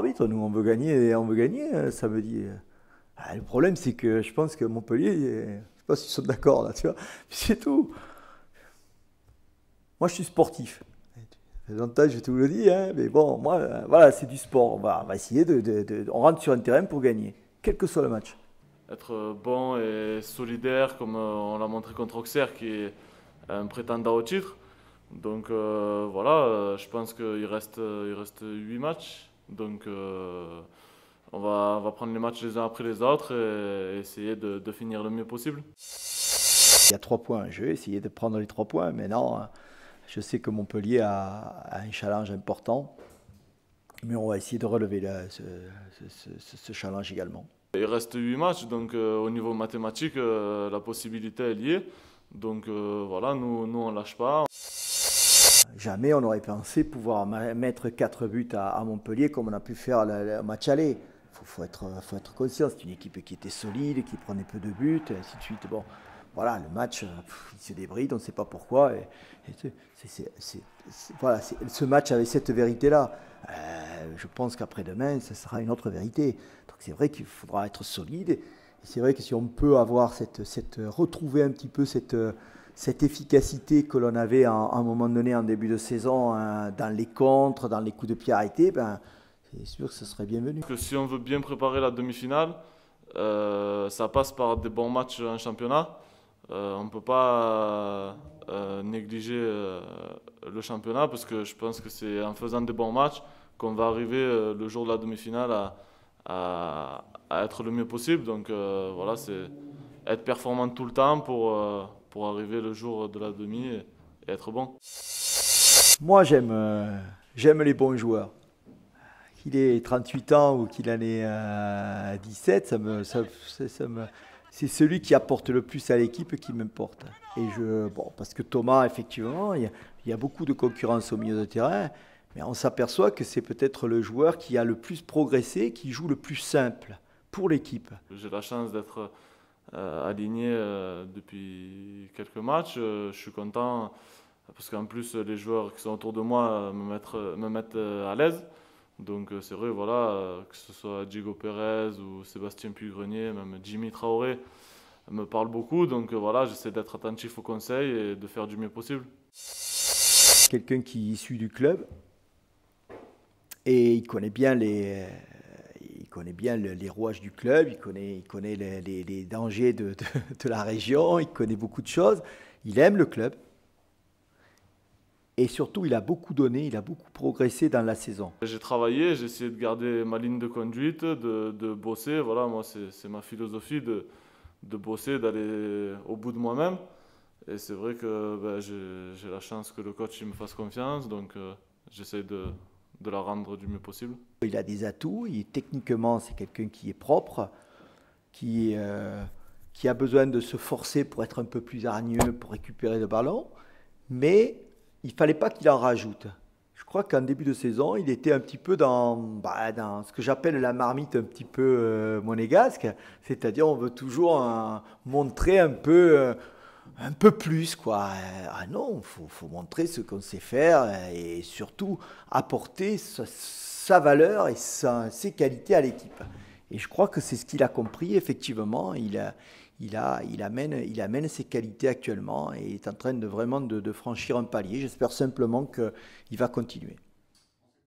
l'arbitre, nous on veut gagner samedi. Le problème c'est que je pense que Montpellier, je sais pas s'ils sont d'accord là, tu vois, c'est tout. Moi je suis sportif. Ça fait longtemps que je te le dis, hein, mais bon, moi, voilà, c'est du sport. On va essayer on rentre sur un terrain pour gagner, quel que soit le match. Être bon et solidaire comme on l'a montré contre Auxerre qui est un prétendant au titre. Donc voilà, je pense qu'il reste 8 matchs. Donc on va prendre les matchs les uns après les autres et essayer de finir le mieux possible. Il y a 3 points en jeu, essayer de prendre les 3 points. Maintenant, je sais que Montpellier a un challenge important, mais on va essayer de relever ce challenge également. Il reste 8 matchs, donc au niveau mathématique, la possibilité est liée. Donc voilà, nous on lâche pas. Jamais on aurait pensé pouvoir mettre 4 buts à Montpellier comme on a pu faire le match aller. Faut être conscient, c'est une équipe qui était solide, qui prenait peu de buts, et ainsi de suite. Bon, voilà, le match, il se débride, on ne sait pas pourquoi. Voilà, ce match avait cette vérité-là. Je pense qu'après-demain, ça sera une autre vérité. Donc c'est vrai qu'il faudra être solide. Et c'est vrai que si on peut avoir retrouver un petit peu cette efficacité que l'on avait à un moment donné en début de saison, dans les contres, dans les coups de pied arrêtés, ben, c'est sûr que ce serait bienvenu. Que si on veut bien préparer la demi-finale, ça passe par des bons matchs en championnat. On ne peut pas négliger le championnat parce que je pense que c'est en faisant des bons matchs qu'on va arriver le jour de la demi-finale à être le mieux possible. Donc voilà, c'est être performant tout le temps pour arriver le jour de la demi et être bon. Moi, j'aime les bons joueurs. Qu'il ait 38 ans ou qu'il en ait 17, c'est celui qui apporte le plus à l'équipe qui m'importe. Bon, parce que Thomas, effectivement, il y a beaucoup de concurrence au milieu de terrain, mais on s'aperçoit que c'est peut-être le joueur qui a le plus progressé, qui joue le plus simple pour l'équipe. J'ai la chance d'être aligné depuis quelques matchs. Je suis content parce qu'en plus les joueurs qui sont autour de moi me mettent à l'aise. Donc c'est vrai, voilà, que ce soit Diego Pérez ou Sébastien Puy-Grenier, même Jimmy Traoré me parle beaucoup. Donc voilà, j'essaie d'être attentif aux conseils et de faire du mieux possible. Quelqu'un qui est issu du club et il connaît bien les rouages du club, il connaît les dangers de la région, il connaît beaucoup de choses. Il aime le club. Et surtout, il a beaucoup donné, il a beaucoup progressé dans la saison. J'ai travaillé, j'ai essayé de garder ma ligne de conduite, de bosser. Voilà, moi, c'est ma philosophie de bosser, d'aller au bout de moi-même. Et c'est vrai que ben, j'ai la chance que le coach il me fasse confiance, donc j'essaie de la rendre du mieux possible. Il a des atouts, techniquement, c'est quelqu'un qui est propre, qui a besoin de se forcer pour être un peu plus hargneux, pour récupérer le ballon. Mais il ne fallait pas qu'il en rajoute. Je crois qu'en début de saison, il était un petit peu dans ce que j'appelle la marmite un petit peu monégasque. C'est-à-dire, on veut toujours montrer un peu plus, quoi. Ah non, faut montrer ce qu'on sait faire et surtout apporter sa valeur et ses qualités à l'équipe. Et je crois que c'est ce qu'il a compris, effectivement. Il amène ses qualités actuellement et est en train de vraiment de franchir un palier. J'espère simplement qu'il va continuer.